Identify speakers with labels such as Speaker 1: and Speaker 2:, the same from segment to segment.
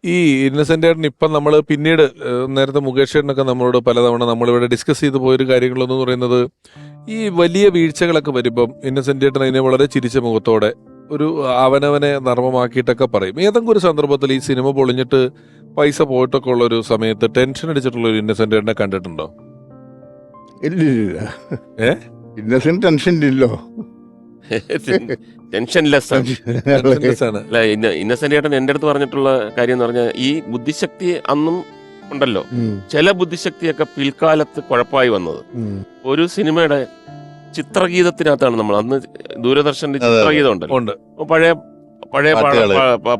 Speaker 1: ഈ ഇന്നസെന്റ് ചേട്ടൻ ഇപ്പം നമ്മൾ പിന്നീട് നേരത്തെ മുകേഷ് ചേട്ടനൊക്കെ നമ്മളോട് പലതവണ നമ്മളിവിടെ ഡിസ്കസ് ചെയ്ത് പോയൊരു കാര്യങ്ങളെന്ന് പറയുന്നത് ഈ വലിയ വീഴ്ചകളൊക്കെ വരുമ്പം ഇന്നസെന്റ് ചേട്ടൻ അതിനെ വളരെ ചിരിച്ച മുഖത്തോടെ ഒരു അവനവനെ നർമ്മമാക്കിയിട്ടൊക്കെ പറയും. ഏതെങ്കിലും ഒരു സന്ദർഭത്തിൽ ഈ സിനിമ പൊളിഞ്ഞിട്ട് പൈസ പോയിട്ടൊക്കെ ഉള്ള ഒരു സമയത്ത് ടെൻഷൻ അടിച്ചിട്ടുള്ള ഒരു ഇന്നസെന്റ് ചേട്ടനെ കണ്ടിട്ടുണ്ടോ?
Speaker 2: ഇല്ല.
Speaker 1: ഏ
Speaker 2: ഇന്നസെന്റ് ടെൻഷൻ ഇല്ലല്ലോ.
Speaker 3: ടെൻഷൻലെസ് ആണ്.
Speaker 1: Tensionless ആണ്.
Speaker 3: അല്ല, ഇന്നസെന്റ് ചേട്ടൻ എൻ്റെ അടുത്ത് പറഞ്ഞിട്ടുള്ള കാര്യം എന്ന് പറഞ്ഞാൽ ഈ ബുദ്ധിശക്തി അന്നും ഉണ്ടല്ലോ, ചില ബുദ്ധിശക്തിയൊക്കെ പിൽക്കാലത്ത് കുഴപ്പമായി വന്നത്. ഒരു സിനിമയുടെ ചിത്രഗീതത്തിനകത്താണ് നമ്മൾ അന്ന് ദൂരദർശന്റെ ചിത്രഗീതം ഉണ്ടല്ലോ,
Speaker 1: ഉണ്ട്.
Speaker 3: പഴയ പഴയ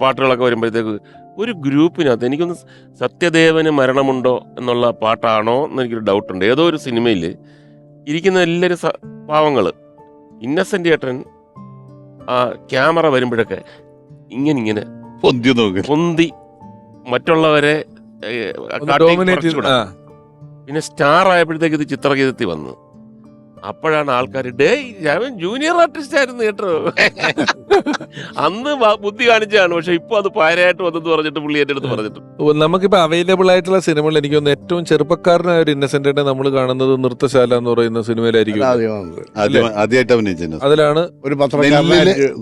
Speaker 3: പാട്ടുകളൊക്കെ വരുമ്പോഴത്തേക്ക് ഒരു ഗ്രൂപ്പിനകത്ത് എനിക്കൊന്ന് സത്യദേവന് മരണമുണ്ടോ എന്നുള്ള പാട്ടാണോ എന്ന് എനിക്കൊരു ഡൗട്ടുണ്ട്. ഏതോ ഒരു സിനിമയിൽ ഇരിക്കുന്ന എല്ലാവരും പാവങ്ങള്, ഇന്നസെന്റ് ചേട്ടൻ ആ ക്യാമറ വരുമ്പോഴൊക്കെ ഇങ്ങനെ പൊന്തി മറ്റുള്ളവരെ പിന്നെ സ്റ്റാർ ആയപ്പോഴത്തേക്ക് ഇത് ചിത്രഗീതത്തിൽ വന്നു. അപ്പോഴാണ് ആൾക്കാർ ജൂനിയർ ആർട്ടിസ്റ്റ് ആയിരുന്നു കേട്ടോ, അന്ന് ബുദ്ധി കാണിച്ചാണ്, പക്ഷെ ഇപ്പൊ അത് പാരയായിട്ട് വന്നെന്ന് പറഞ്ഞിട്ട് പുള്ളി എന്റെ അടുത്ത് പറഞ്ഞിട്ട്.
Speaker 1: നമുക്കിപ്പോ അവൈലബിൾ ആയിട്ടുള്ള സിനിമകൾ എനിക്ക് തോന്നുന്നു ഏറ്റവും ചെറുപ്പക്കാരനായ ഒരു ഇന്നസെന്റിനെ നമ്മൾ കാണുന്നത് നൃത്തശാല എന്ന് പറയുന്ന സിനിമയിലായിരിക്കും.
Speaker 4: ആദ്യമായിട്ട് അഭിനയിച്ചത്
Speaker 1: അതിലാണ്
Speaker 2: ഒരു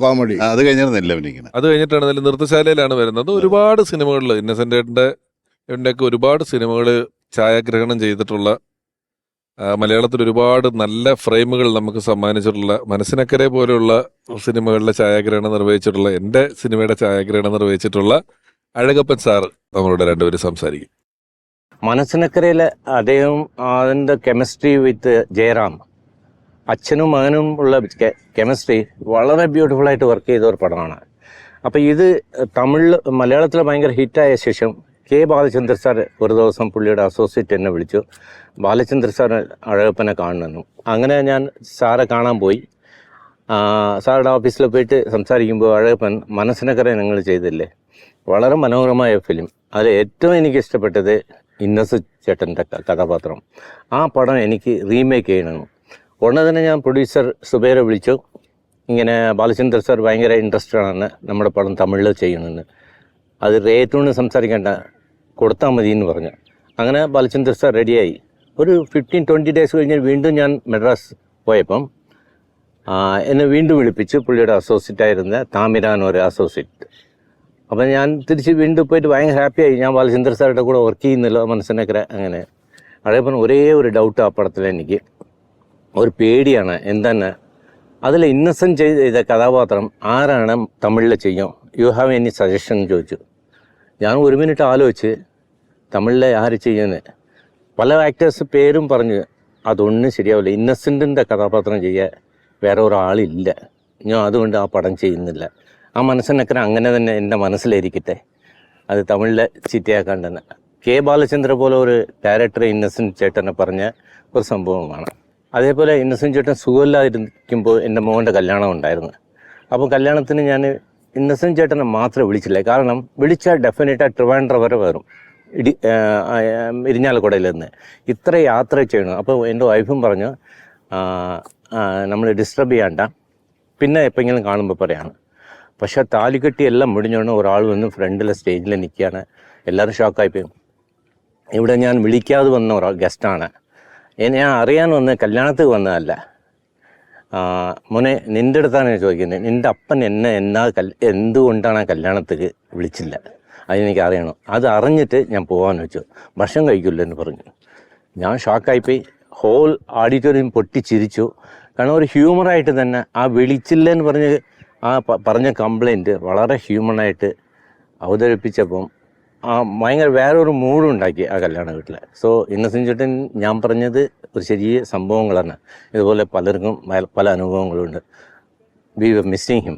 Speaker 2: കോമഡി.
Speaker 4: അത് കഴിഞ്ഞിട്ട്
Speaker 1: അത് കഴിഞ്ഞിട്ടാണ് അതിൽ നൃത്തശാലയിലാണ് വരുന്നത്. ഒരുപാട് സിനിമകളിൽ ഇന്നസെന്റിന്റെ ഒക്കെ ഒരുപാട് സിനിമകൾ ഛായാഗ്രഹണം ചെയ്തിട്ടുള്ള, മലയാളത്തിൽ ഒരുപാട് നല്ല ഫ്രെയിമുകൾ നമുക്ക് സമ്മാനിച്ചിട്ടുള്ള, മനസ്സിനക്കരെ പോലെയുള്ള സിനിമകളിലെ ഛായാഗ്രഹണം നിർവഹിച്ചിട്ടുള്ള, എൻ്റെ സിനിമയുടെ ഛായാഗ്രഹണം നിർവഹിച്ചിട്ടുള്ള അഴകപ്പൻ സാറ് നമ്മളോട് രണ്ടുപേരും സംസാരിക്കും.
Speaker 5: മനസ്സിനക്കരയിലെ അദ്ദേഹം അതിൻ്റെ കെമിസ്ട്രി വിത്ത് ജയറാം, അച്ഛനും മകനും ഉള്ള കെമിസ്ട്രി വളരെ ബ്യൂട്ടിഫുൾ ആയിട്ട് വർക്ക് ചെയ്ത ഒരു പടമാണ്. അപ്പോൾ ഇത് മലയാളത്തിൽ ഭയങ്കര ഹിറ്റായ ശേഷം കെ ബാലചന്ദ്ര സാർ ഒരു ദിവസം പുള്ളിയുടെ അസോസിയേറ്റ് എന്നെ വിളിച്ചു, ബാലചന്ദ്ര സാർ അഴകപ്പനെ കാണണമെന്നു. അങ്ങനെ ഞാൻ സാറെ കാണാൻ പോയി. സാറുടെ ഓഫീസിൽ പോയിട്ട് സംസാരിക്കുമ്പോൾ അഴകപ്പൻ മനസ്സിനക്കരെ നിങ്ങൾ ചെയ്തില്ലേ, വളരെ മനോഹരമായ ഫിലിം. അതിൽ ഏറ്റവും എനിക്ക് ഇഷ്ടപ്പെട്ടത് ഇന്നസെന്റ് ചേട്ടൻ്റെ കഥാപാത്രം. ആ പടം എനിക്ക് റീമേക്ക് ചെയ്യണം. ഉടനെ തന്നെ ഞാൻ പ്രൊഡ്യൂസർ സുബൈറെ വിളിച്ചു, ഇങ്ങനെ ബാലചന്ദ്ര സാർ ഭയങ്കര ഇൻട്രസ്റ്റഡ് ആണ് നമ്മുടെ പടം തമിഴിൽ ചെയ്യണമെന്ന്. അത് റേറ്റോണ് സംസാരിക്കേണ്ട, കൊടുത്താൽ മതി എന്ന് പറഞ്ഞു. അങ്ങനെ ബാലചന്ദ്ര സാർ റെഡിയായി. ഒരു 15-20 ഡേയ്സ് കഴിഞ്ഞ് വീണ്ടും ഞാൻ മദ്രാസ് പോയപ്പം എന്നെ വീണ്ടും വിളിപ്പിച്ച് പുള്ളിയുടെ അസോസിയേറ്റ് ആയിരുന്ന താമിരാൻ ഒരു അസോസിയേറ്റ്. അപ്പം ഞാൻ തിരിച്ച് വീണ്ടും പോയിട്ട് ഭയങ്കര ഹാപ്പിയായി. ഞാൻ ബാലചന്ദ്ര സാറുടെ കൂടെ വർക്ക് ചെയ്യുന്നില്ല മനസ്സിനൊക്കെ. അങ്ങനെ അതേപോലെ ഒരേ ഒരു ഡൗട്ട് ആ പടത്തിൽ എനിക്ക്, ഒരു പേടിയാണ്. എന്താണ് അതിൽ ഇന്നസെന്റ് ചെയ്ത കഥാപാത്രം ആരാണ് തമിഴിൽ ചെയ്യും, യു ഹാവ് എനി സജഷൻ ചോദിച്ചു. ഞാൻ 1 മിനിറ്റ് ആലോചിച്ച് തമിഴിലെ ആര് ചെയ്യുന്നത്, പല ആക്ടേഴ്സ് പേരും പറഞ്ഞ് അതൊന്നും ശരിയാവില്ല, ഇന്നസെൻറ്റിൻ്റെ കഥാപാത്രം ചെയ്യാൻ വേറെ ഒരാളില്ല, ഞാൻ അതുകൊണ്ട് ആ പടം ചെയ്യുന്നില്ല. ആ മനസ്സിനൊക്കെ അങ്ങനെ തന്നെ എൻ്റെ മനസ്സിലിരിക്കട്ടെ, അത് തമിഴിലെ ചിറ്റയാക്കാൻ തന്നെ. കെ ബാലചന്ദ്ര പോലെ ഒരു ഡയറക്ടർ ഇന്നസെന്റ് ചേട്ടനെ പറഞ്ഞ ഒരു സംഭവമാണ്. അതേപോലെ ഇന്നസെന്റ് ചേട്ടൻ സുഖമില്ലാതിരിക്കുമ്പോൾ എൻ്റെ മോൻ്റെ കല്യാണം ഉണ്ടായിരുന്നു. അപ്പോൾ കല്യാണത്തിന് ഞാൻ ഇന്നസെന്റ് ചേട്ടനെ മാത്രമേ വിളിച്ചില്ല, കാരണം വിളിച്ചാൽ ഡെഫിനറ്റായി ട്രിവാൻഡ്രം വരെ വരും, ഇരിഞ്ഞാലക്കുടയിൽ നിന്ന് ഇത്ര യാത്ര ചെയ്യണം. അപ്പോൾ എൻ്റെ വൈഫും പറഞ്ഞു നമ്മൾ ഡിസ്റ്റർബ് ചെയ്യണ്ട, പിന്നെ എപ്പോഴെങ്കിലും കാണുമ്പോൾ പറയാണ്. പക്ഷേ താലികെട്ടി എല്ലാം മുടിഞ്ഞോണ്ട് ഒരാൾ വന്ന് ഫ്രണ്ടിലെ സ്റ്റേജിൽ നിൽക്കുകയാണ്. എല്ലാവരും ഷോക്കായിപ്പോയി. ഇവിടെ ഞാൻ വിളിക്കാതെ വന്ന ഒരാൾ ഗസ്റ്റാണ്, ഞാൻ അറിയാൻ വന്ന് കല്യാണത്തിൽ വന്നതല്ല. മോനെ നിൻ്റെ അടുത്താണ് ചോദിക്കുന്നത്, നിൻ്റെ അപ്പൻ എന്നെ എന്തുകൊണ്ടാണ് ആ കല്യാണത്തിൽ വിളിച്ചില്ല, അതെനിക്ക് അറിയണം. അത് അറിഞ്ഞിട്ട് ഞാൻ പോകാമെന്ന് വെച്ചു. ഭക്ഷണം കഴിക്കില്ല എന്ന് പറഞ്ഞു. ഞാൻ ഷോക്കായിപ്പോയി. Whole auditorium പൊട്ടിച്ചിരിച്ചു. കാരണം ഒരു ഹ്യൂമറായിട്ട് തന്നെ ആ വിളിച്ചില്ല എന്ന് പറഞ്ഞ കംപ്ലൈൻറ്റ് വളരെ ഹ്യൂമണായിട്ട് അവതരിപ്പിച്ചപ്പം ഭയങ്കര വേറൊരു മൂഡുണ്ടാക്കി ആ കല്യാണ വീട്ടിൽ. സോ ഇന്നസെന്റ് ചേട്ടൻ ഞാൻ പറഞ്ഞത് ഒരു ശരിയ സംഭവങ്ങളാണ്. ഇതുപോലെ പലർക്കും പല അനുഭവങ്ങളുണ്ട്. We were missing him.